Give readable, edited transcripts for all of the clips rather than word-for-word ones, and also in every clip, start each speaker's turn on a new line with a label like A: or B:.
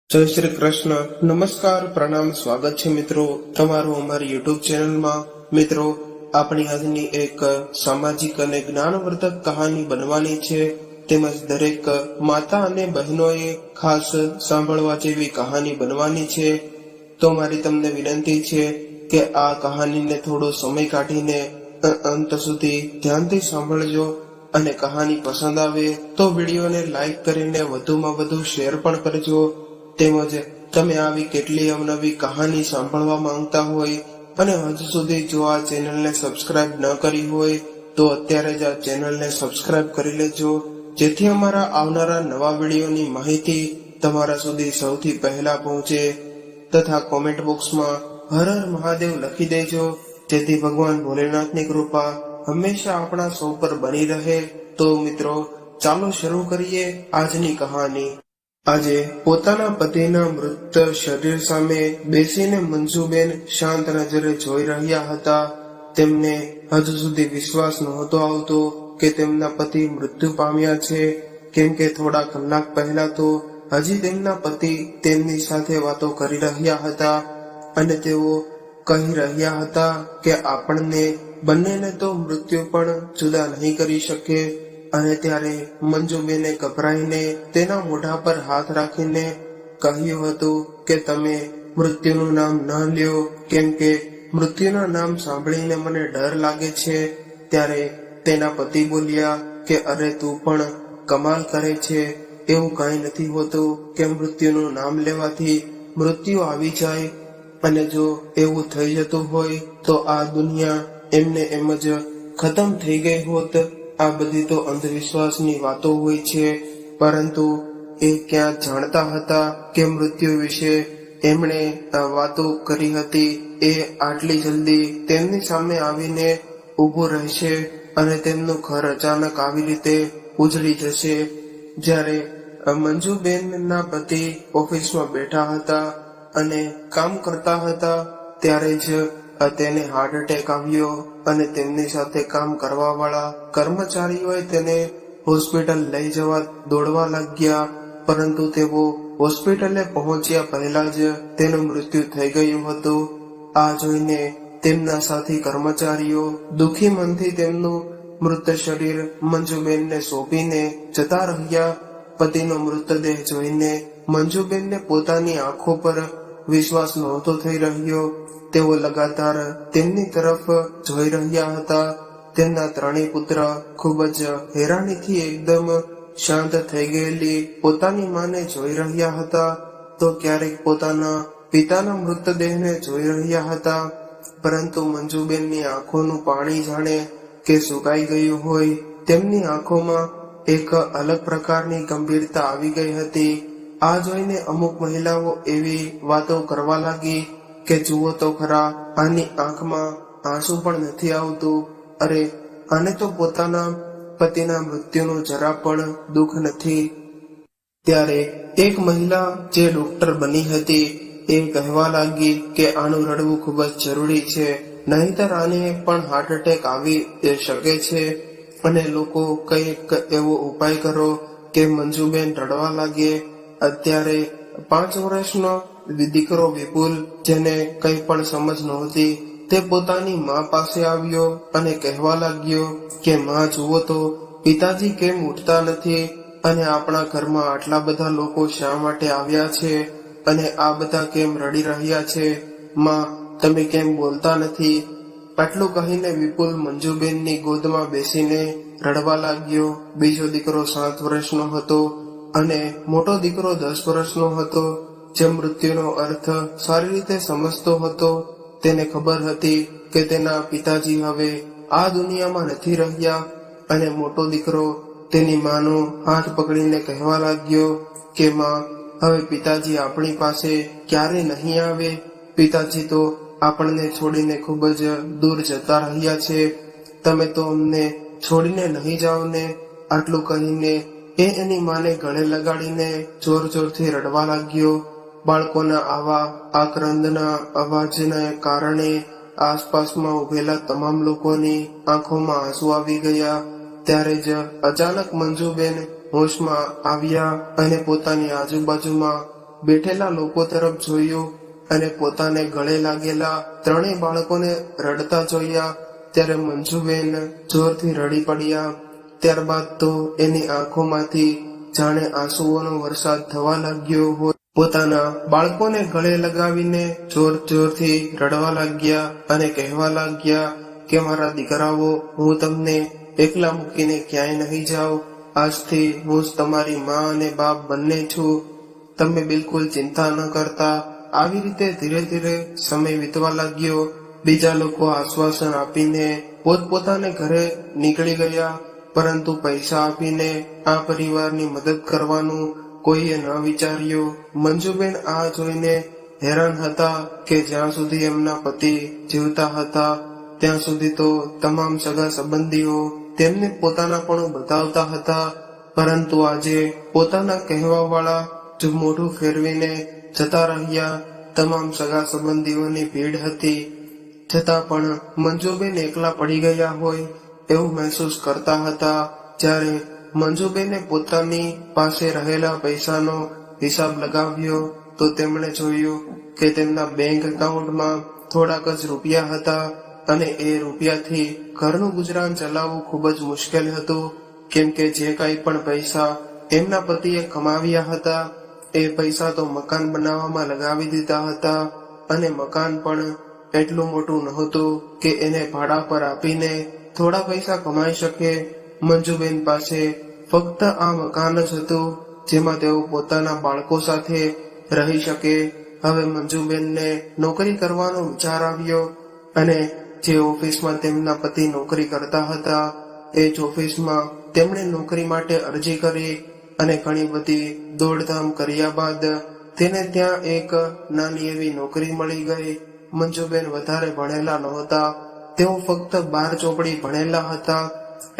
A: જય શ્રી કૃષ્ણ. નમસ્કાર, પ્રણામ, સ્વાગત છે મિત્રો તમારું અમારી યુટ્યુબ ચેનલમાં. મિત્રો, આપણી આજની એક સામાજિક અને જ્ઞાનવર્ધક કહાની બનવાની છે, તેમજ દરેક માતા અને બહેનોએ ખાસ સાંભળવા જેવી કહાની બનવાની છે. તો મારી તમને વિનંતી છે કે આ કહાનીને થોડો સમય કાઢીને અંત સુધી ધ્યાનથી સાંભળજો, અને કહાની પસંદ આવે તો વિડીયોને લાઈક કરીને વધુમાં વધુ શેર પણ કરજો. તેમજ તમે આવી કેટલી અવનવી કહાની સાંભળવા માંગતા હોય અને હજુ સુધી જો આ ચેનલને સબસ્ક્રાઇબ ન કરી હોય તો અત્યારે જ આ ચેનલને સબસ્ક્રાઇબ કરી લેજો, જેથી અમારા આવનારા નવા વિડીયોની માહિતી તમારા સુધી સૌથી પહેલા પહોંચે. તથા કોમેન્ટ બોક્સમાં હર હર મહાદેવ લખી દેજો, જેથી ભગવાન ભોલેનાથની કૃપા હંમેશા આપણા સૌ પર બની રહે. તો મિત્રો, ચાલો શરૂ કરીએ આજની કહાની. આજે પોતાના પતિના મૃત શરીર સામે બેસીને મંજુબેન શાંત નજરે જોઈ રહ્યા હતા. તેમને હજુ સુધી વિશ્વાસ નહોતો આવતો કે તેમના પતિ મૃત્યુ પામ્યા છે, કેમ કે થોડા કલાક પહેલા તો હજી તેમના પતિ તેમની સાથે વાતો કરી રહ્યા હતા અને તેઓ કહી રહ્યા હતા કે આપણને બંનેને તો મૃત્યુ પણ જુદા નહીં કરી શકે. અને ત્યારે મંજુબેને ગભરાઈને તેના મોઢા પર હાથ રાખીને કહ્યું હતું કે તમે મૃત્યુનું નામ ન લ્યો, કેમ કે મૃત્યુના નામ સાંભળીને મને ડર લાગે છે. ત્યારે તેના પતિ બોલ્યા કે અરે તું પણ કમાલ કરે છે, એવું કંઈ નથી હોતું કે મૃત્યુનું નામ લેવાથી મૃત્યુ આવી જાય, અને જો એવું થઈ જતું હોય તો આ દુનિયા એમને એમ જ ખતમ થઈ ગઈ હોત. આ બધી તો અંધવિશ્વાસની વાતો હોય છે, પરંતુ એ ક્યાં જાણતા હતા કે મૃત્યુ વિશે એમણે વાતો કરી હતી એ આટલી જલ્દી તેમની સામે આવીને ઊભું રહેશે અને તેમનું ઘર અચાનક આવી રીતે ઉજળી જશે. જ્યારે મંજુબેનના પતિ ઓફિસમાં બેઠા હતા અને કામ કરતા હતા ત્યારે જ તેને હાર્ટ એટેક આવ્યો અને તેમની સાથે કામ કરવા વાળા કર્મચારીઓએ તેને હોસ્પિટલ લઈ જવા દોડવા લાગ્યા, પરંતુ તેઓ હોસ્પિટલે પહોંચ્યા પહેલા જ તેનું મૃત્યુ થઈ ગયું હતું. આ જોઈને તેમના સાથી કર્મચારીઓ દુખી મનથી તેમનું મૃત શરીર મંજુબેનને સોંપીને જતા રહ્યા. પતિનો મૃતદેહ જોઈને મંજુબેનને પોતાની આંખો પર વિશ્વાસ નહોતો થઈ રહ્યો. તેઓ લગાતાર તેમની તરફ જોઈ રહ્યા હતા. તેમના ત્રણેય પુત્ર ખૂબ જ હેરાનીથી એકદમ શાંત થઈ ગયેલી પોતાની માને જોઈ રહ્યા હતા, તો ક્યારેક પોતાના પિતાના મૃતદેહને જોઈ રહ્યા હતા. પરંતુ મંજુબેનની આંખોનું પાણી જાણે કે સુકાઈ ગયું હોય. તેમની આંખોમાં એક અલગ પ્રકારની ગંભીરતા આવી ગઈ હતી. આ જોઈને અમુક મહિલાઓ એવી વાતો કરવા લાગી કે જુઓ તો ખરા, આની આંખમાં આંસુ પણ નથી આવતું. અરે, આને તો પોતાના પતિના મૃત્યુનું જરા પણ દુઃખ નથી. ત્યારે એક મહિલા જે ડોક્ટર બની હતી એ કહેવા લાગી કે આનું રડવું ખૂબ જ જરૂરી છે, નહીંતર આને પણ હાર્ટ એટેક આવી શકે છે, અને લોકો કંઈક એવો ઉપાય કરો કે મંજુબેન રડવા લાગે. અત્યારે 5 વર્ષનો દીકરો વિપુલ, જેને કંઈ પણ સમજ નહોતી, તે પોતાની મા પાસે આવ્યો અને કહેવા લાગ્યો કે માં જુઓ તો પિતાજી કેમ ઉઠતા નથી, અને આપણા ઘરમાં આટલા બધા લોકો શા માટે આવ્યા છે, અને આ બધા કેમ રડી રહ્યા છે, માં તમે કેમ બોલતા નથી. આટલું કહીને વિપુલ મંજુબેનની ગોદમાં બેસીને રડવા લાગ્યો. બીજો દીકરો 7 વર્ષનો હતો અને મોટો દીકરો 10 વર્ષનો હતો, જે મૃત્યુનો અર્થ સારી રીતે સમજતો હતો. તેને ખબર હતી કે તેના પિતાજી હવે આ દુનિયામાં નથી રહ્યા, અને મોટો દીકરો તેની માનો હાથ પકડીને કહેવા લાગ્યો કે માં, હવે પિતાજી આપણી પાસે ક્યારે નહીં આવે. પિતાજી તો આપણને છોડીને ખૂબ જ દૂર જતા રહ્યા છે, તમે તો અમને છોડીને નહીં જાઓ ને. આટલું કહીને એ એની માને ગળે લગાડીને જોર જોરથી રડવા લાગ્યો. બાળકોના આવા આક્રંદના અવાજને કારણે આસપાસમાં ઉભેલા તમામ લોકોની આંખોમાં આંસુ આવી ગયા. ત્યારે જ અચાનક મંજુબેન હોશમાં આવ્યા અને પોતાની આજુબાજુમાં બેઠેલા લોકો તરફ જોયું અને પોતાને ગળે લાગેલા ત્રણેય બાળકોને રડતા જોયા ત્યારે મંજુબેન જોરથી રડી પડ્યા. ત્યારબાદ તો એની આંખોમાંથી જાણે આંસુઓનો વરસાદ થવા લાગ્યો હોય. પોતાના બાળકોને ગળે લગાવીને જોર જોરથી રડવા લાગ્યા અને કહેવા લાગ્યા કે મારા દીકરાઓ, હું તમને એકલા મૂકીને ક્યાંય નહીં જાઉં. આજથી હું જ તમારી માં અને બાપ બંને છું. તમે બિલકુલ ચિંતા ન કરતા. આવી રીતે ધીરે ધીરે સમય વીતવા લાગ્યો. બીજા લોકો આશ્વાસન આપીને પોતપોતાને ઘરે નીકળી ગયા, પરંતુ પૈસા આપીને આ પરિવારની મદદ કરવાનું કોઈએ ન વિચાર્યું. મંજુબેન આ જોઈને હેરાન હતા કે જ્યાં સુધી એમના પતિ જીવતા હતા ત્યાં સુધી તો તમામ સગા સંબંધીઓ તેમને પોતાનાપણું બતાવતા હતા, પરંતુ આજે પોતાના કહેવાવાળા જો મોઢું ફેરવીને જતા રહ્યા. તમામ સગા સંબંધીઓની ભીડ હતી, છતાં પણ મંજુબેન એકલા પડી ગયા હોય એવું મહેસૂસ કરતા હતા. જ્યારે મંજુબેને પોતાની પાસે રહેલા પૈસાનો હિસાબ લગાવ્યો તો તેમણે જોયું કે તેમના બેંક એકાઉન્ટમાં થોડાક જ રૂપિયા હતા અને એ રૂપિયાથી ઘરનું ગુજરાન ચલાવવું ખૂબ જ મુશ્કેલ હતું, કેમ કે જે કાંઈ પણ પૈસા એમના પતિએ કમાવ્યા હતા એ પૈસા તો મકાન બનાવવામાં લગાવી દીધા હતા અને મકાન પણ એટલું મોટું નહોતું કે એને ભાડા પર આપીને થોડા પૈસા કમાઈ શકે. મંજુબેન પાસે ફક્ત આ મકાન જ હતું જેમાં તેઓ પોતાના બાળકો સાથે રહી શકે. હવે મંજુબેનને નોકરી કરવાનો વિચાર આવ્યો અને જે ઓફિસમાં તેમના પતિ નોકરી કરતા હતા એ જ ઓફિસમાં તેમણે નોકરી માટે અરજી કરી અને ઘણી બધી દોડધામ કર્યા બાદ તેને ત્યાં એક નાની એવી નોકરી મળી ગઈ. મંજુબેન વધારે ભણેલા નહોતા, તેઓ ફક્ત 12 ચોપડી ભણેલા હતા,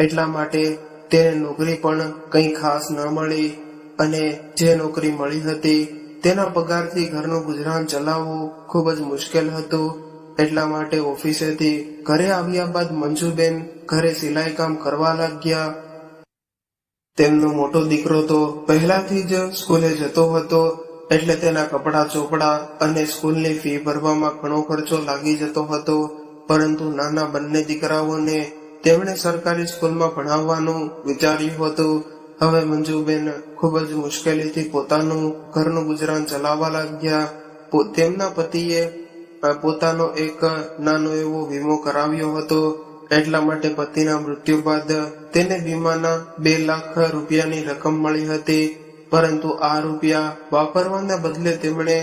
A: એટલા માટે તેને નોકરી પણ કંઈ ખાસ ન મળી અને જે નોકરી મળી હતી તેના પગારથી ઘરનું ગુજરાન ચલાવવું ખૂબ જ મુશ્કેલ હતું. એટલા માટે ઓફિસેથી ઘરે આવ્યા બાદ મંજુબેન ઘરે સિલાઈ કામ કરવા લાગ્યા. તેમનો મોટો દીકરો તો પહેલાથી જ સ્કૂલે જતો હતો, એટલે તેના કપડા ચોપડા અને સ્કૂલની ફી ભરવામાં ઘણો ખર્ચો લાગી જતો હતો. પરંતુ નાના બંને દીકરાઓને તેમણે સરકારી સ્કૂલમાં ભણાવવાનું વિચાર્યું હતું. હવે મંજુબેન ખૂબ જ મુશ્કેલીથી પોતાનું ઘરનું ગુજરાન ચલાવવા લાગ્યા. તેમના પતિએ પોતાનો એક નાનો એવો વીમો કરાવ્યો હતો, એટલા માટે પતિના મૃત્યુ બાદ તેને વીમાના 2 લાખ રૂપિયાની રકમ મળી હતી. પરંતુ આ રૂપિયા વાપરવાના બદલે તેમણે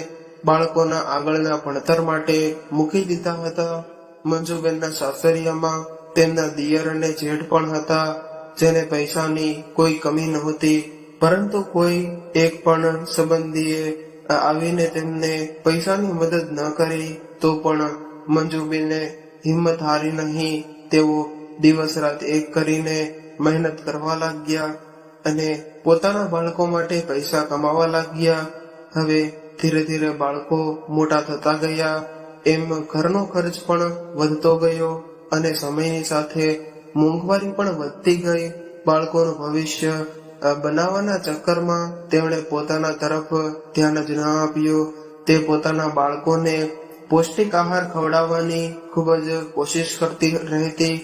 A: બાળકોના આગળના ભણતર માટે મૂકી દીધા હતા. મંજુબેનના સાસરિયામાં તેમના દિયર અને જેઠ પણ હતા, જેને પૈસાની કોઈ કમી નહોતી, પરંતુ કોઈ એક પણ સંબંધીએ આવીને તેમને પૈસાની મદદ ન કરી તો પણ મંજુબેને હિંમત હારી નહીં. તેઓ દિવસ રાત એક કરીને મહેનત કરવા લાગ્યા અને પોતાના બાળકો માટે પૈસા કમાવા લાગ્યા. હવે ધીરે ધીરે બાળકો મોટા થતા ગયા, એમ ઘરનો ખર્ચ પણ વધતો ગયો અને સમયની સાથે મોંઘવારી પણ વધતી ગઈ. બાળકોનું ભવિષ્ય બનાવવાના ચક્કરમાં તેમણે પોતાના તરફ ધ્યાન જ ન આપ્યું. તે પોતાના બાળકોને પૌષ્ટિક આહાર ખવડાવવાની ખૂબ જ કોશિશ કરતી રહેતી,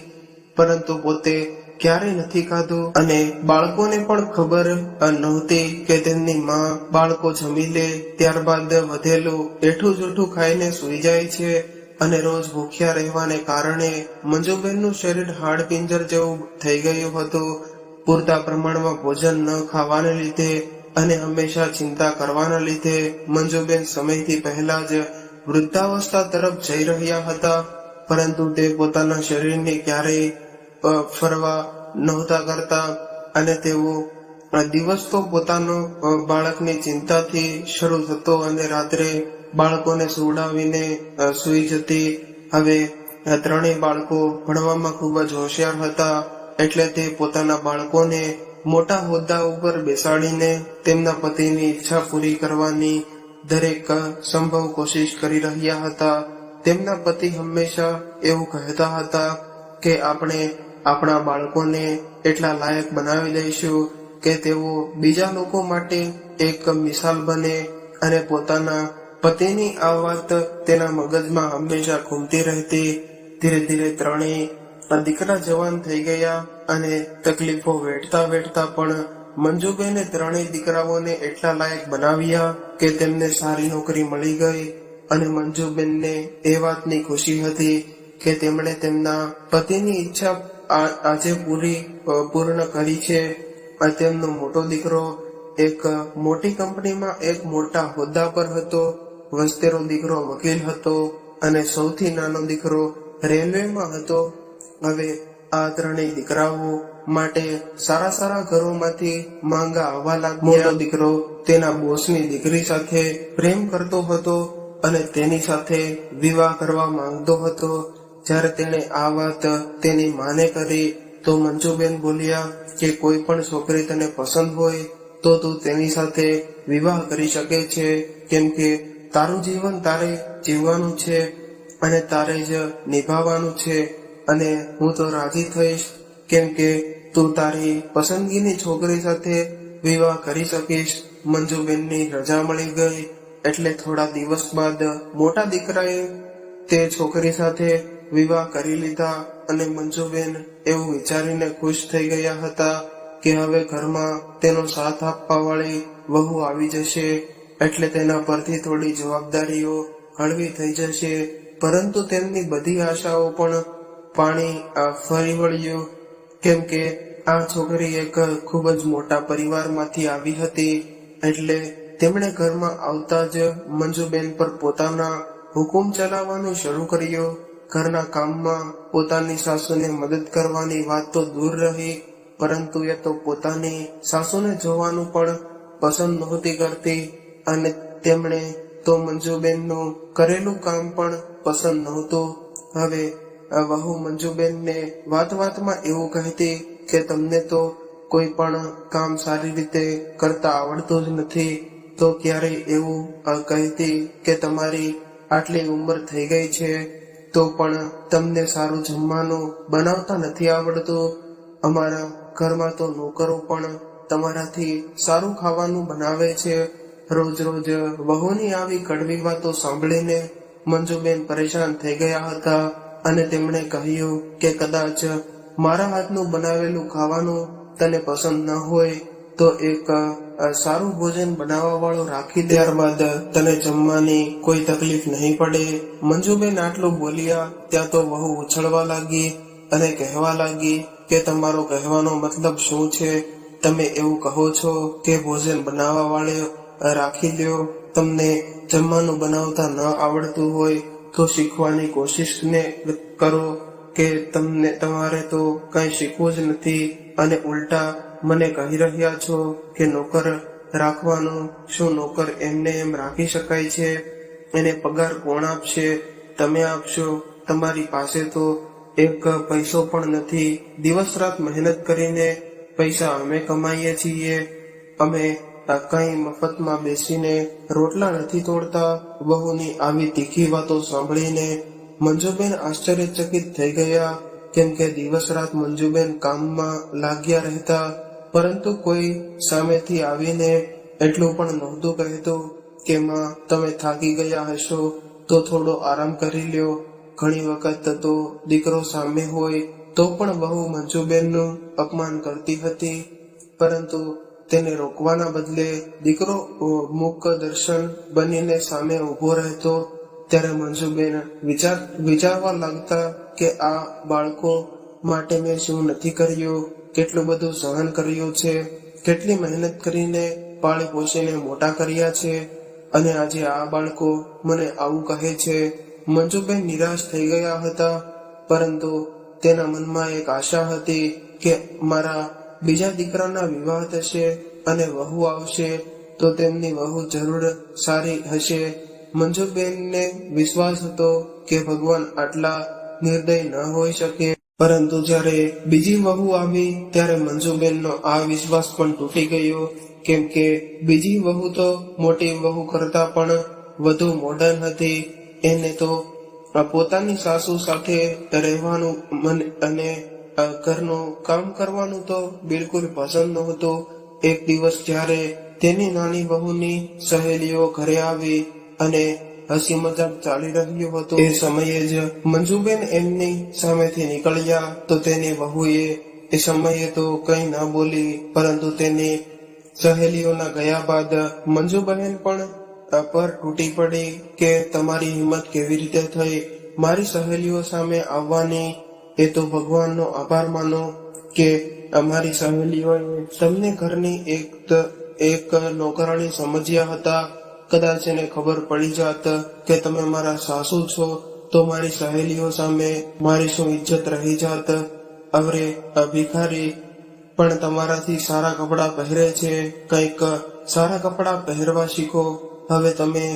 A: પરંતુ પોતે ક્યારેય નથી ખાધું અને બાળકોને પણ ખબર નહોતી કે તેમની માં બાળકો જમી લે ત્યારબાદ વધેલું એઠું જૂઠું ખાઈને સૂઈ જાય છે અને રોજ ભૂખ્યા રહેવાને કારણે મંજુબેનનું શરીર હાડપિંજર જેવું થઈ ગયું હતું. પૂરતા પ્રમાણમાં ભોજન ન ખાવાને લીધે અને હંમેશા ચિંતા કરવાના લીધે મંજુબેન સમયથી પહેલા જ વૃદ્ધાવસ્થા તરફ જઈ રહ્યા હતા, પરંતુ તે પોતાના શરીરને ક્યારેય ફરવા નહોતા કરતા અને તેઓ દિવસ તો પોતાનો બાળકની ચિંતાથી શરૂ થતો અને રાત્રે બાળકોને સુવડાવીને સૂઈ જતી. હવે 3 બાળકો ભણવામાં ખૂબ જ હોશિયાર હતા, એટલે તે પોતાના બાળકોને મોટા હોદ્દા ઉપર બેસાડીને તેમના પતિની ઈચ્છા પૂરી કરવાની દરેક સંભવ કોશિશ કરી રહ્યા હતા. તેમના પતિ હંમેશા એવું કહેતા હતા કે આપણે આપણા બાળકોને એટલા લાયક બનાવી દઈશું કે તેઓ બીજા લોકો માટે એક મિસાલ બને અને પોતાના પતિની આ વાત તેના મગજમાં હંમેશા ઘૂમતી રહેતી. ધીરે ધીરે ત્રણેય દીકરા જવાન થઈ ગયા અને તકલીફો વેઠતા વેઠતા પણ મંજુબેને ત્રણેય દીકરાઓને એટલા લાયક બનાવ્યા કે તેમને સારી નોકરી મળી ગઈ. અને મંજુબેનને એ વાતની ખુશી હતી કે તેમણે તેમના પતિની ઈચ્છા આજે પૂર્ણ કરી છે. તેમનો મોટો દીકરો એક મોટી કંપનીમાં એક મોટા હોદ્દા પર હતો, વસ્તેરો દીકરો વકીલ હતો અને સૌથી નાનો દીકરો રેલવેમાં હતો. હવે આ ત્રણેય દીકરાઓ માટે સારા સારા ઘરોમાંથી માંગા આવવા લાગ્યા. મોટો દીકરો તેના બોસની દીકરી સાથે પ્રેમ કરતો હતો અને તેની સાથે વિવાહ કરવા માંગતો હતો. જ્યારે તેણે આ વાત તેની માને કરી તો મંજુબેન બોલ્યા કે કોઈ પણ છોકરી તને પસંદ હોય તો તું તેની સાથે વિવાહ કરી શકે છે, કેમ કે તારું જીવન તારે જીવવાનું છે અને તારે જ નિભાવવાનું છે. અને હું તો રાજી થઈશ કેમ કે તું તારી પસંદગીની છોકરી સાથે વિવાહ કરી શકીશ. મંજુબેનની રજા મળી ગઈ એટલે થોડા દિવસ બાદ મોટા દીકરાએ તે છોકરી સાથે વિવાહ કરી લીધા અને મંજુબેન એવું વિચારીને ખુશ થઈ ગયા હતા કે હવે ઘરમાં તેનો સાથ આપવા વાળી વહુ આવી જશે એટલે તેના પરથી થોડી જવાબદારીઓ હળવી થઈ જશે. પરંતુ તેમની બધી આશાઓ પણ પાણી ફરી વળ્યું, કેમ કે આ છોકરી એક ખૂબ જ મોટા પરિવારમાંથી આવી હતી. એટલે તેમણે ઘરમાં આવતા જ મંજુબેન પર પોતાના હુકુમ ચલાવવાનું શરૂ કર્યું. ઘરના કામમાં પોતાની સાસુને મદદ કરવાની વાત તો દૂર રહી, પરંતુ એ તો પોતાની સાસુને જોવાનું પણ પસંદ નહોતી કરતી અને તેમણે તો મંજુબેનનું કરેલું કામ પણ પસંદ નહોતું. હવે વહુ મંજુબેનને વાત વાતમાં એવું કહેતી કે તમને તો કોઈ પણ કામ સારી રીતે કરતા આવડતું જ નથી. તો ક્યારેય એવું કહેતી કે તમારી આટલી ઉંમર થઈ ગઈ છે તો પણ તમને સારું જમવાનું બનાવતા નથી આવડતું. અમારા ઘરમાં તો નોકરો પણ તમારાથી સારું ખાવાનું બનાવે છે. રોજ રોજ વહુની આવી કડવી વાતો સાંભળીને મંજુબેન પરેશાન થઈ ગયા હતા અને તેમણે કહ્યું કે કદાચ મારા હાથનું બનાવેલું ખાવાનું તને પસંદ ન હોય તો એક સારું ભોજન બનાવવા વાળો રાખી દે, ત્યારબાદ તને જમવાની કોઈ તકલીફ નહીં પડે. મંજુબેન આટલું બોલ્યા ત્યાં તો વહુ ઉછળવા લાગી અને કહેવા લાગી કે તમારો કહેવાનો મતલબ શું છે? તમે એવું કહો છો કે ભોજન બનાવવા વાળે રાખી લ્યો. તમને જમવાનું બનાવતા ન આવડતું હોય તો શીખવાની કોશિશ ને કરો કે તમારે તો કઈ શીખવું જ નથી અને ઉલટા મને કહી રહ્યા છો કે નોકર રાખવાનું. શું નોકર એમને એમ રાખી શકાય છે? એને પગાર કોણ આપશે? તમે આપશો? તમારી પાસે તો એક પૈસો પણ નથી. દિવસ રાત મહેનત કરીને પૈસા અમે કમાઈએ છીએ. અમે કઈ મફતમાં બેસીને રોટલા નથી તોડતા. વહુની આવી તીખી વાતો સાંભળીને મંજુબેન આશ્ચર્યચકિત થઈ ગયા, કેમ કે દિવસ રાત મંજુબેન કામમાં લાગ્યા રહેતા, પરંતુ કોઈ સામેથી આવીને એટલું પણ નહોતું કહેતું કે માં તમે થાકી ગયા હશો તો થોડો આરામ કરી લ્યો. ઘણી વખત તો દીકરો સામે હોય તો પણ વહુ મંજુબેનનું અપમાન કરતી હતી, પરંતુ તેને રોકવાના બદલે દીકરો મુખ દર્શન બનીને સામે ઉભો રહેતો. ત્યારે મંજુબેન વિચારવા લાગતા કે આ બાળકો માટે મેં શું નથી કર્યું, કેટલું બધું સહન કર્યું છે, કેટલી મહેનત કરીને પાળી પોષીને મોટા કર્યા છે અને આજે આ બાળકો મને આવું કહે છે. મંજુબેન નિરાશ થઈ ગયા હતા, પરંતુ તેના મનમાં એક આશા હતી કે મારા બીજા દીકરાના વિવાહ થશે અને વહુ આવશે તો તેમની વહુ જરૂર સારી હશે. મંજુબેનને વિશ્વાસ હતો કે ભગવાન આટલા નિર્દય ન હોઈ શકે. પરંતુ જ્યારે બીજી વહુ આવી ત્યારે મંજુબેનનો આ વિશ્વાસ પણ તૂટી ગયો, કેમ કે બીજી વહુ તો મોટી વહુ કરતા પણ વધુ મોડર્ન હતી. એને તો પોતાની સાસુ સાથે રહેવાનું અને ઘરનું કામ કરવાનું તો બિલકુલ પસંદ નહોતું. એક દિવસ જ્યારે તેની નાની વહુની સહેલીઓ ઘરે આવી અને હસી મજાક ચાલી રહ્યું હતું. એ સમયે જ મંજુબેન એમની સામેથી નીકળ્યા તો તેની વહુએ એ સમયે તો કંઈ ના બોલી, પરંતુ તેની સહેલીઓના ગયા બાદ મંજુબહેન પણ પર તૂટી પડી કે તમારી હિંમત કેવી રીતે થઈ મારી સહેલીઓ સામે આવવાની. એ તો ભગવાનનો આભાર માનો કે અમારી સહેલીઓએ તમને ઘરની એક નોકરાણી સમજ્યા હતા. કદાચ એને ખબર પડી જાત કે તમે મારા સાસુ છો તો મારી સહેલીઓ સામે મારી શું ઇજ્જત રહી જાત. અવરે ભિખારી પણ તમારાથી સારા કપડાં પહેરે છે, કંઈક સારા કપડાં પહેરવા શીખો. હવે તમે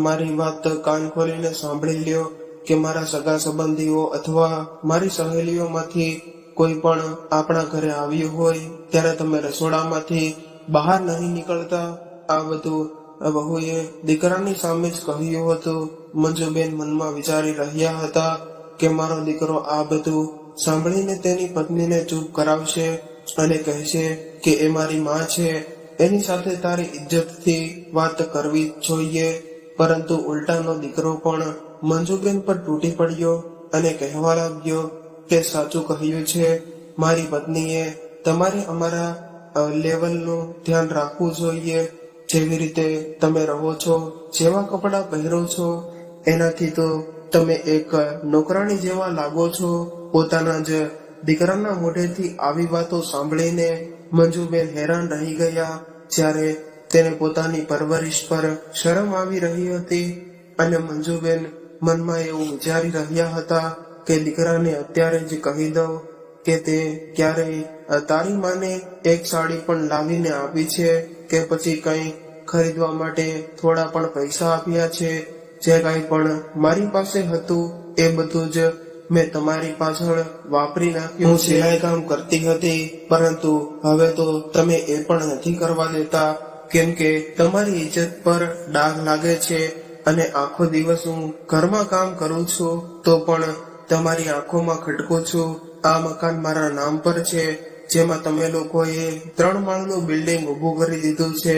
A: મારી વાત કાન ખોલીને સાંભળી લ્યો કે મારા સગા સંબંધીઓ અથવા મારી સહેલીઓમાંથી કોઈ પણ આપણા ઘરે આવ્યું હોય ત્યારે તમે રસોડામાંથી બહાર નહીં નીકળતા. આ બધું વહુએ દીકરાની સામે જ કહ્યું હતું. મંજુબેન મનમાં વિચારી રહ્યા હતા કે મારો દીકરો આ બધું સાંભળીને તેની પત્નીને ચૂપ કરાવશે અને કહેશે કે એ મારી માં છે, એની સાથે તારી ઇજ્જતથી વાત કરવી જોઈએ. પરંતુ ઉલટાનો દીકરો પણ મંજુબેન પર તૂટી પડ્યો અને કહેવા લાગ્યો કે સાચું કહ્યું છે, મારી પત્નીએ તમારે અમારા લેવલનું ધ્યાન રાખવું જોઈએ. જેવી રીતે તમે રહો છો, જેવા કપડાં પહેરો છો, એનાથી તો તમે એક નોકરાણી જેવા લાગો છો. પોતાના જ દીકરાના મોઢેથી આવી વાતો સાંભળીને મંજુબેન હેરાન રહી ગયા. જ્યારે તેને પોતાની પરવરિશ પર શરમ આવી રહી હતી અને મંજુબેન મનમાં એવું વિચારી રહ્યા હતા કે દીકરાને અત્યારે જ કહી દઉં કે તે ક્યારેય તારી માને એક સાડી પણ લાવીને આપી છે કે પછી કંઈ ખરીદવા માટે થોડા પણ પૈસા આપ્યા છે. જે કંઈ પણ મારી પાસે હતું એ બધું જ મેં તમારી પાછળ વાપરી નાખ્યું. હું સિલાઈ કામ કરતી હતી, પરંતુ હવે તો તમે એ પણ નથી કરવા દેતા, કેમ કે તમારી ઇજ્જત પર ડાઘ લાગે છે. અને આખો દિવસ હું ઘરમાં કામ કરું છું તો પણ તમારી આંખોમાં ખટકું છું. આ મકાન મારા નામ પર છે, જેમાં તમે લોકોએ 3 માળનું બિલ્ડિંગ ઊભું કરી દીધું છે,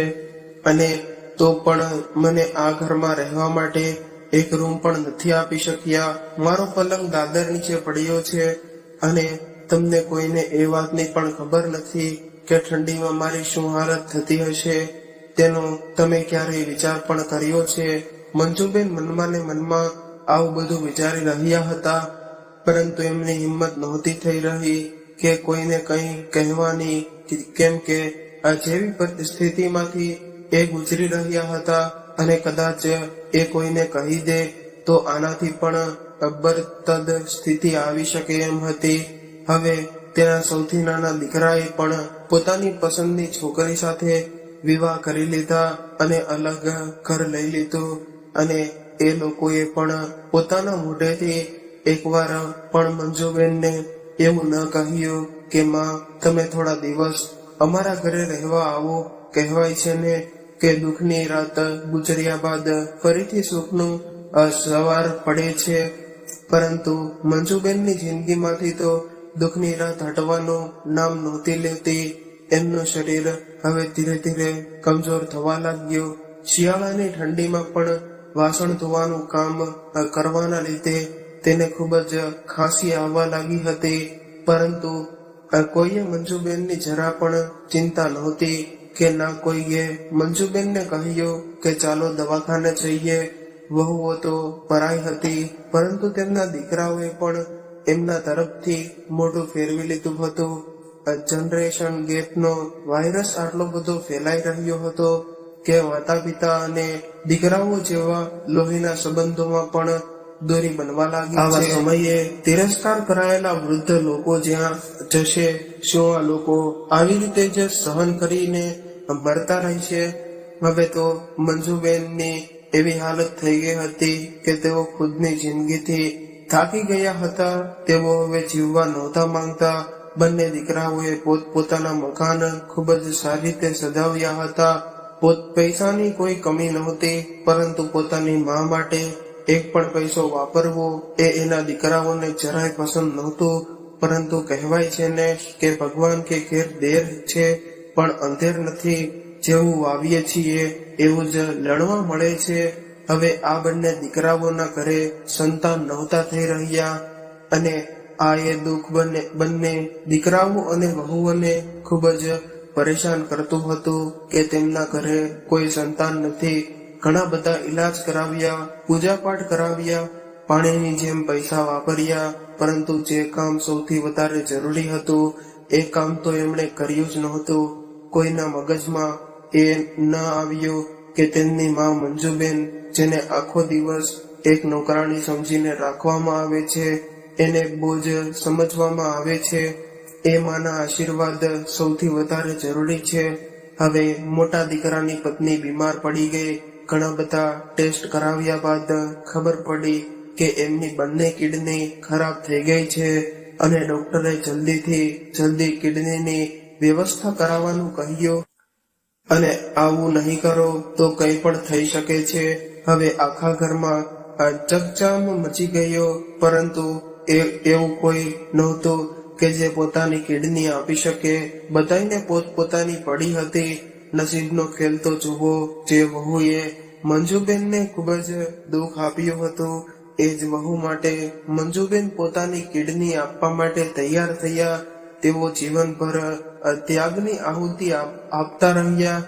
A: અને તો પણ મને આ ઘરમાં રહેવા માટે એક રૂમ પણ નથી આપી શક્યા. મારો પલંગ દાદર નીચે પડ્યો છે અને તમને કોઈને એ વાતની પણ ખબર નથી કે ઠંડીમાં મારી શું હાલત થતી હશે. તેનો તમે ક્યારેય વિચાર પણ કર્યો છે? મંજુબેન મનમાં ને મનમાં આવું બધું વિચારી રહ્યા હતા, પરંતુ એમની હિંમત નહોતી થઈ રહી કે કોઈને કંઈ કહેવાની, કેમ કે આ જેવી પરિસ્થિતિમાંથી એ ગુજરી રહ્યા હતા અને કદાચ એ કોઈને કહી દે તો આનાથી પણ બરતદ સ્થિતિ આવી શકે એમ હતી. હવે તેના સૌથી નાના દીકરાએ પણ પોતાની પસંદની છોકરી સાથે વિવાહ કરી લીધા અને અલગ ઘર લઈ લીધું. અને એ લોકોએ પણ પોતાના મોઢેથી એકવાર પણ મંજુબેનને એવું ન કહ્યું કે માં તમે થોડા દિવસ અમારા ઘરે રહેવા આવો. કહેવાય છે ને કે દુઃખની રાત ગુજર્યા બાદ ફરીથી સુખનું સવાર પડે છે. પરંતુ મંજુબેનની જિંદગીમાંથી તો દુઃખની રાત હટવાનું નામ નહોતી લેતી. એમનું શરીર હવે ધીરે ધીરે કમજોર થવા લાગ્યું. શિયાળાની ઠંડીમાં પણ વાસણ ધોવાનું કામ કરવાના લીધે તેને ખૂબ જ ખાંસી આવવા લાગી હતી. પરંતુ કોઈએ મંજુબેનની જરા પણ ચિંતા નહોતી કે ના કોઈએ મંજુબેનને કહ્યું કે ચાલો દવાખાને જઈએ. વહુઓ તો પરાઈ હતી, પરંતુ તેમના દીકરાઓએ પણ એમના તરફથી મોઢું ફેરવી લીધું હતું. જનરેશન ગેપનો વાયરસ આટલો બધો ફેલાઈ રહ્યો હતો કે માતા પિતા અને દીકરાઓ જેવા લોહીના સંબંધોમાં પણ દોરી બનવા લાગી. આવા સમયે તિરસ્કાર કરાયેલા વૃદ્ધ લોકો જ્યાં જશે, શું આ લોકો આવી રીતે જ સહન કરીને મરતા રહેશે? હવે તો મંજુબેનની એવી હાલત થઈ ગઈ હતી કે તેઓ ખુદની જિંદગીથી થાકી ગયા હતા. તેઓ હવે જીવવા નહોતા માંગતા. બંને દીકરાઓએ પોતપોતાના મકાન ખૂબ જ સારી રીતે સજાવ્યા હતા. પૈસાની કોઈ કમી નહોતી, પરંતુ પોતાની મા માટે એક પણ પૈસો વાપરવો એ એના દીકરાઓને જરાય પસંદ નહોતું. પરંતુ કહેવાય છે ને કે ભગવાન કે ઘેર દેર છે પણ અંધેર નથી. જેવું વાવીએ છીએ એવું જ લણવા મળે છે. હવે આ બંને દીકરાઓના ઘરે સંતાન નહોતા થઈ રહ્યા અને આ એ દુઃખ બંને દીકરાઓ અને વહુઓને ખૂબ જ પરેશાન કરતું હતું કે તેમના ઘરે કોઈ સંતાન નથી. ઘણા બધા ઈલાજ કરાવ્યા, પૂજાપાઠ કરાવ્યા, પાણીની જેમ પૈસા વાપર્યા, પરંતુ જે કામ સૌથી વધારે જરૂરી હતું એ કામ તો એમણે કર્યું જ નહોતું. કોઈના મગજમાં એ ન આવ્યું કે તેમની માં મંજુબેન, જેને આખો દિવસ એક નોકરાણી સમજીને રાખવામાં આવે છે, એને બોજ સમજવામાં આવે છે, એ માના આશીર્વાદ સૌથી વધારે જરૂરી છે. હવે મોટા દીકરાની પત્ની બીમાર પડી ગઈ. ઘણા બધા ટેસ્ટ કરાવ્યા બાદ ખબર પડી કે એમની બંને કિડની ખરાબ થઈ ગઈ છે અને ડોક્ટરે જલ્દીથી જલ્દી કિડનીની વ્યવસ્થા કરાવવાનું કહ્યું અને આવું નહીં કરો તો કંઈ પણ થઈ શકે છે. હવે આખા ઘરમાં ચકચામ મચી ગયો, પરંતુ એવું કોઈ નહોતું કે જે પોતાની કિડની આપી શકે. બધાને પોતપોતાની પડી હતી. નસીબનો ખેલ તો જુઓ, જે વહુએ મંજુબેનને ખૂબ જ દુઃખ આપ્યું હતું એ જ વહુ માટે મંજુબેન પોતાની કિડની આપવા માટે તૈયાર થયા. તેઓ જીવનભર ત્યાગની આહુતિ આપતા રહ્યા,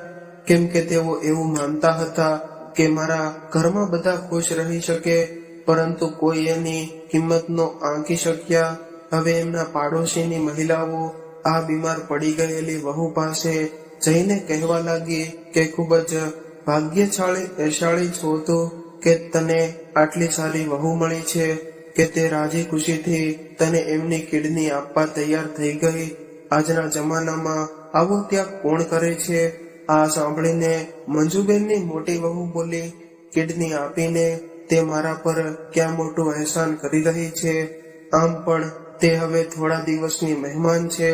A: કેમ કે તેઓ એવું માનતા હતા કે મારા ઘરમાં બધા ખુશ રહી શકે, પરંતુ કોઈ એની કિંમત ન આંકી શક્યા. હવે એમના પાડોશીની મહિલાઓ આ બીમાર પડી ગયેલી વહુ પાસે જઈને કહેવા લાગી કે ખૂબ જ ભાગ્યશાળી છો તો કે તને આટલી સારી વહુ મળી છે કે તે રાજી ખુશીથી તને એમની કિડની આપવા તૈયાર થઈ ગઈ. આજના જમાનામાં આવો ત્યાગ કોણ કરે છે? આ સાંભળીને મંજુબેનની મોટી વહુ બોલી, કિડની આપીને તે મારા પર ક્યાં મોટું અહેસાન કરી રહી છે. આમ પણ તે હવે થોડા દિવસની મહેમાન છે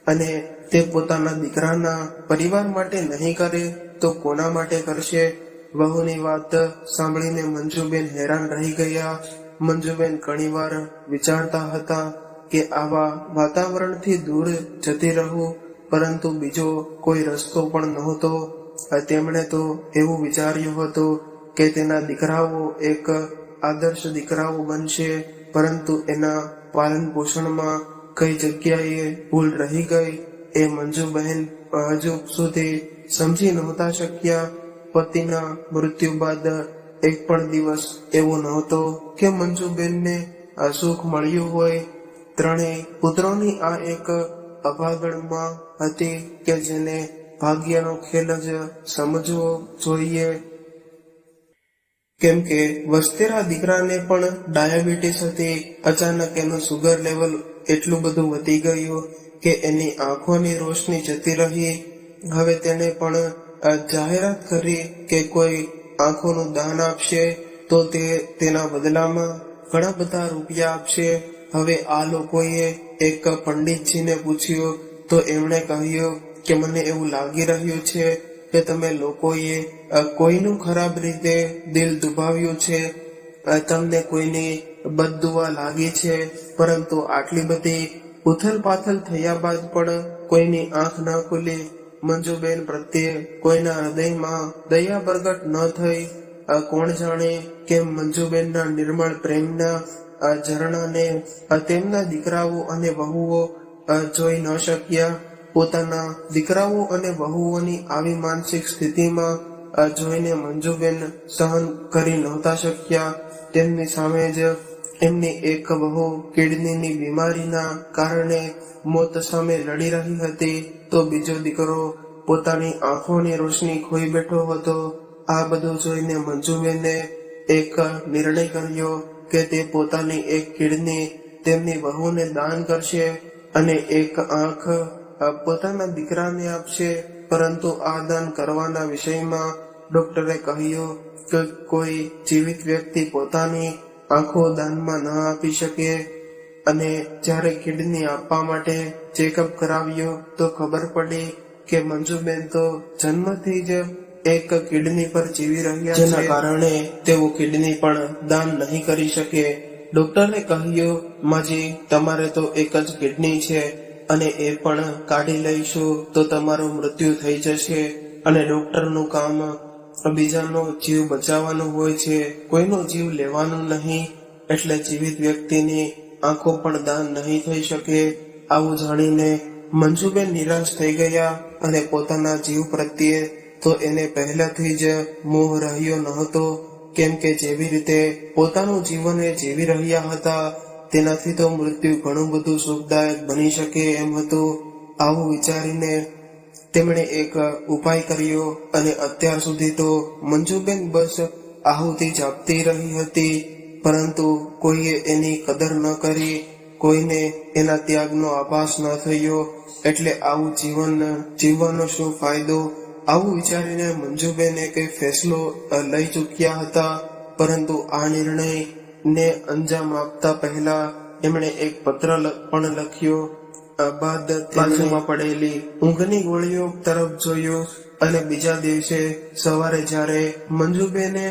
A: અને તે પોતાના દીકરાના પરિવાર માટે નહીં કરે તો કોના માટે કરશે? વહુની વાત સાંભળીને મંજુબેન હેરાન રહી ગયા. મંજુબેન ઘણીવાર વિચારતા હતા કે આવા વાતાવરણથી દૂર જતી રહું, પરંતુ બીજો કોઈ રસ્તો પણ નહોતો. તેમણે તો એવું વિચાર્યું હતું કે તેના દીકરાઓ એક આદર્શ દીકરાઓ બનશે, પરંતુ એના પાલન પોષણમાં કઈ જગ્યાએ ભૂલ રહી ગઈ એ મંજુબહેન હજુ સુધી સમજી નહોતા શક્યા. પતિના મૃત્યુ બાદ એક પણ દિવસ એવો નહોતો કે મંજુબેનને આ સુખ મળ્યું હોય. ત્રણેય પુત્રોની આ એક અભાગણમાં હતી કે જેને ભાગ્યનો ખેલ જ સમજવો જોઈએ, કેમ કે વસ્તેરા દીકરાને પણ ડાયાબિટીસ હતી. અચાનક એનું સુગર લેવલ એટલું બધું વધી ગયું કે એની આંખોની રોશની જતી રહી. હવે તેને પણ જાહેરાત કરી કે કોઈ આંખોનું દાન આપશે તો તે તેના બદલામાં ઘણા બધા રૂપિયા આપશે. હવે આ લોકોએ એક પંડિતજીને પૂછ્યું તો એમણે કહ્યું કે મને એવું લાગી રહ્યું છે કે તમે લોકોએ કોઈનું ખરાબ રીતે દિલ દુભાવ્યું છે, તમને કોઈની બદદુઆ લાગી છે, પરંતુ આટલી બધી ઉથલ પાથલ થયા બાદ પણ કોઈની આંખ ન ખુલી. મંજુબેન પ્રત્યે કોઈના હૃદયમાં દયા પ્રગટ ન થઈ. કોણ જાણે કેમ મંજુબેનના નિર્મળ પ્રેમના ઝરણાને તેમના દીકરાઓ અને વહુઓ જોઈ ન શક્યા. પોતાના દીકરાઓ અને વહુઓની આવી માનસિક સ્થિતિમાં જોઈને મંજુબેન સહન કરી નહોતા શક્યા. તેમની સામે જ એમની એક વહુ કિડનીની બીમારીના કારણે મોત સામે લડી રહી હતી, તો બીજો દીકરો પોતાની આંખોની રોશની ખોઈ બેઠો હતો. આ બધું જોઈને મંજુબેને એક નિર્ણય કર્યો કે તે પોતાની એક કિડની તેમની વહુને દાન કરશે અને એક આંખ પોતાના દીકરાને આપશે. પરંતુ આ દાન કરવાના વિષયમાં ડોક્ટરે કહ્યું કે કોઈ જીવિત વ્યક્તિ પોતાની આંખો દાનમાં ન આપી શકે. અને જ્યારે કિડની આપવા માટે ચેકઅપ કરાવ્યું તો ખબર પડી કે મંજુબેન તો જન્મથી જ એક કિડની પર જીવી રહ્યા છે, જેના કારણે તેઓ કિડની પણ દાન નહીં કરી શકે. ડોક્ટરે કહ્યું, માજી તમારે તો એક જ કિડની છે અને એ પણ કાઢી લઈશું તો તમારું મૃત્યુ થઈ જશે અને ડોક્ટરનું કામ બીજાનો જીવ બચાવવાનું હોય છે, કોઈનો જીવ લેવાનું નહીં. એટલે જીવિત વ્યક્તિની આંખો પણ દાન નહીં થઈ શકે. આવું જાણીને મંજુબેન નિરાશ થઈ ગયા અને પોતાના જીવ પ્રત્યે તો એને પહેલાથી જ મોહ રહ્યો નહોતો, કેમ કે જેવી રીતે પોતાનું જીવન એ જીવી રહ્યા હતા તેનાથી તો મૃત્યુ ઘણું બધું સુખદાયક બની શકે એમ હતું. આવું વિચારીને તેમણે એક ઉપાય કર્યો અને અત્યાર સુધી તો મંજુબેન બસ આહુતિ જ આપતી રહી હતી, પરંતુ કોઈએ એની કદર ન કરી, કોઈને એના ત્યાગનો આભાસ ન થયો. એટલે આવું જીવન જીવવાનો શું ફાયદો? આવું વિચારીને મંજુબેન એક ફેસલો લઈ ચૂક્યા હતા. પરંતુ આ નિર્ણયને અંજામ આપતા પહેલા એમણે એક પત્ર પણ લખ્યો. બાદ બાજુમાં પડેલી ઊંઘની ગોળીઓ તરફ જોયું અને બીજા દિવસે સવારે જ્યારે મંજુબેને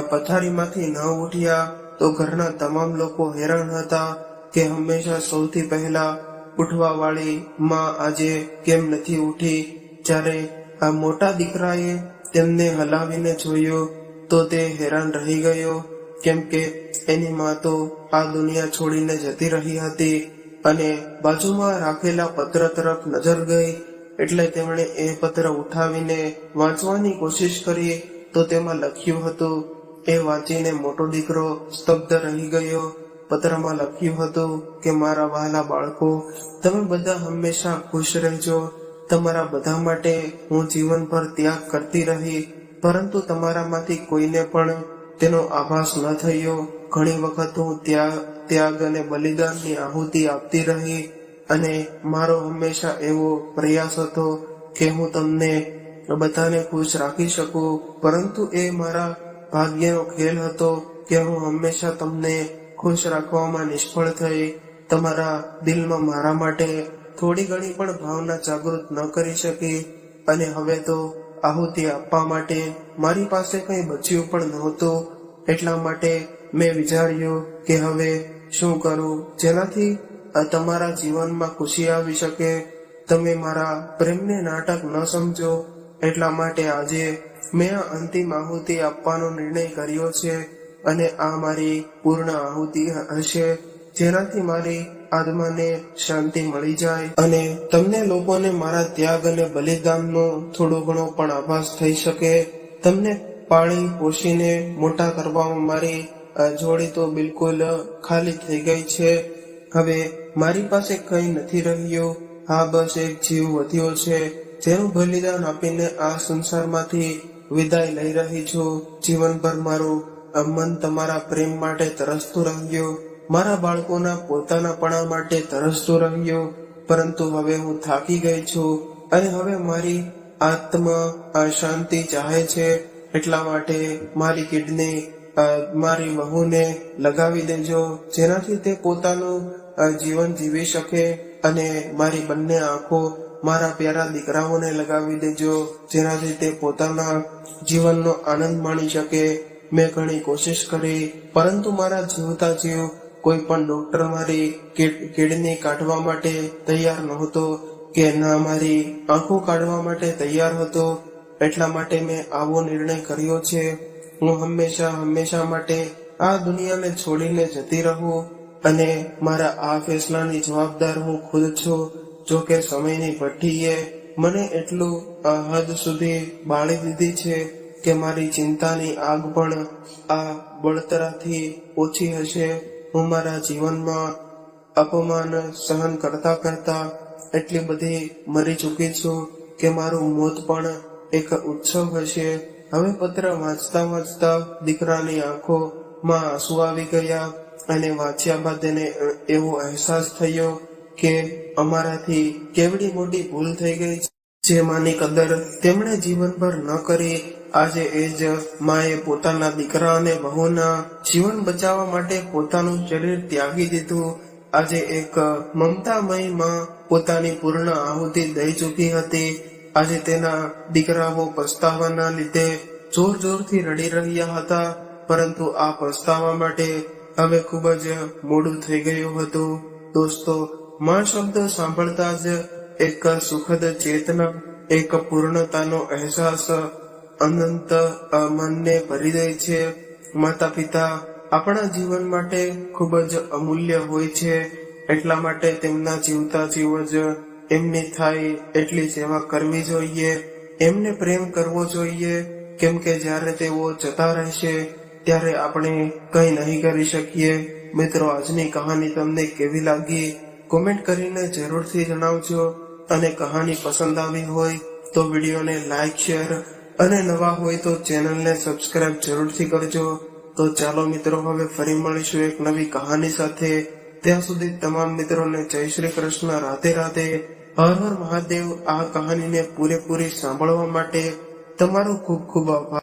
A: પથારીમાંથી ન ઉઠ્યા તો ઘરના તમામ લોકો હેરાન હતા કે હંમેશા સૌથી પહેલા ઉઠવા વાળી માં આજે કેમ નથી ઉઠી. જ્યારે આ મોટા દીકરાએ તેમને હલાવીને જોયો તો તે હેરાન રહી ગયો, કેમ કે એની માં તો આ દુનિયા છોડીને જતી રહી હતી. અને બાજુમાં રાખેલા પત્ર તરફ નજર ગઈ એટલે તેમણે એ પત્ર ઉઠાવીને વાંચવાની કોશિશ કરી તો તેમાં લખ્યું હતું. એ વાંચીને મોટો દીકરો સ્તબ્ધ રહી ગયો. પત્રમાં લખ્યું હતું કે મારા વહાલા બાળકો, તમે બધા હંમેશા ખુશ રહેજો. તમારા બધા માટે હું જીવનભર ત્યાગ કરતી રહી, પરંતુ તમારામાંથી કોઈને પણ તેનો આભાસ ન થયો. ઘણી વખત હું ત્યાગ અને બલિદાનની આહુતિ આપતી રહી અને મારો હંમેશા એવો પ્રયાસ હતો કે હું તમને બધાને ખુશ રાખી શકું, પરંતુ એ મારા ભાગ્યનો ખેલ હતો કે હું હંમેશા તમને ખુશ રાખવામાં નિષ્ફળ થઈ. તમારા દિલમાં મારા માટે થોડી ઘણી પણ ભાવના જાગૃત ન કરી શકી અને હવે તો આહુતિ આપવા માટે મારી પાસે કંઈ બચ્યું પણ નહોતું. એટલા માટે મેં વિચાર્યું કે હવે શું કરું જેનાથી તમારા જીવનમાં ખુશી આવી શકે. તમે મારા પ્રેમને નાટક ન સમજો. એટલા માટે આજે મેં આ અંતિમ આહુતિ આપવાનો નિર્ણય કર્યો છે અને આ મારી પૂર્ણ આહુતિ હશે, જેનાથી મારી આત્માને શાંતિ મળી જાય અને તમને લોકોને મારા ત્યાગ અને બલિદાનનો થોડો ઘણો પણ આભાસ થઈ શકે. તમને પાળી પોષીને મોટા કરવામાં મારી જોડી તો બિલકુલ ખાલી થઈ ગઈ છે. હવે મારી પાસે કંઈ નથી રહ્યું. હા, બસ એક જીવ વધ્યો છે જેનું બલિદાન આપીને આ સંસારમાંથી વિદાય લઈ રહી છું. જીવનભર મારું મન તમારા પ્રેમ માટે તરસતું રહ્યું, મારા બાળકોના પોતાનાપણા માટે તરસતું રહ્યું, પરંતુ હવે હું થાકી ગઈ છું અને હવે મારી આત્મા શાંતિ ચાહે છે. એટલા માટે મારી કિડની મારી વહુને લગાવી દેજો, જેનાથી તે પોતાનું જીવન જીવી શકે, અને મારી બંને આંખો મારા પ્યારા દીકરાઓને લગાવી દેજો, જેનાથી તે પોતાના જીવનનો આનંદ માણી શકે. મેં ઘણી કોશિશ કરી, પરંતુ મારા જીવતા જીવ કોઈ પણ ડોક્ટર મારી કિડની કાઢવા માટે તૈયાર નહોતો કે ના મારી આંખો કાઢવા માટે તૈયાર હતો. એટલા માટે મેં આવો નિર્ણય કર્યો છે. હું હંમેશા માટે આ દુનિયાને છોડીને જતી રહું અને મારા આ ફેસલાની જવાબદાર હું ખુદ છું. જો કે સમયની ભઠ્ઠીએ મને એટલું હદ સુધી બાળી દીધી છે કે મારી ચિંતાની આગ પણ આ બળતરાથી ઓછી હશે. હું મારા જીવનમાં અપમાન સહન કરતા એટલી બધી મરી ચૂકી છું કે મારું મોત પણ એક ઉત્સવ હશે. હવે પત્ર વાંચતા દીકરાની આંખોમાં આંસુ આવી ગયા અને વાંચ્યા બાદ એને એવો અહેસાસ થયો કે અમારાથી કેવડી મોટી ભૂલ થઈ ગઈ છે. જે માની કદર તેમણે જીવનભર ન કરી, આજે એ જ માએ પોતાના દીકરા અને વહુના જીવન બચાવવા માટે પોતાનું શરીર ત્યાગી દીધું. આજે એક મમતામય માં પોતાની પૂર્ણ આહુતિ દઈ ચૂકી હતી. આજે તેના દીકરાઓ પસ્તાવાના લીધે જોરથી રડી રહ્યા હતા, પરંતુ આ પસ્તાવા માટે હવે ખૂબ જ મોડું થઈ ગયું હતું. દોસ્તો, માં શબ્દ સાંભળતા જ એક સુખદ ચેતના એક પૂર્ણતાનો અહેસાસ અનંત મનને ભરી દે છે. માતા પિતા આપણા જીવન માટે ખૂબ જ અમૂલ્ય હોય છે, એટલા માટે તેમના જીવતા જીવ જ એમની થાય એટલી સેવા કરવી જોઈએ, એમને પ્રેમ કરવો જોઈએ, કેમ કે જ્યારે તેઓ જતા રહેશે ત્યારે આપણે કંઈ નહીં કરી શકીએ. મિત્રો, આજની કહાની તમને કેવી લાગી કોમેન્ટ કરીને જરૂરથી જણાવજો, અને કહાની પસંદ આવી હોય તો વિડીયોને લાઈક, શેર અને નવા હોય તો ચેનલને સબસ્ક્રાઇબ જરૂરથી કરજો. તો ચાલો મિત્રો, હવે ફરી મળીશું એક નવી કહાની સાથે. ત્યાં સુધી તમામ મિત્રોને જય શ્રી કૃષ્ણ, રાધે રાધે, હર હર મહાદેવ. આ કહાનીને પૂરેપૂરી સાંભળવા માટે તમારો ખૂબ ખૂબ આભાર.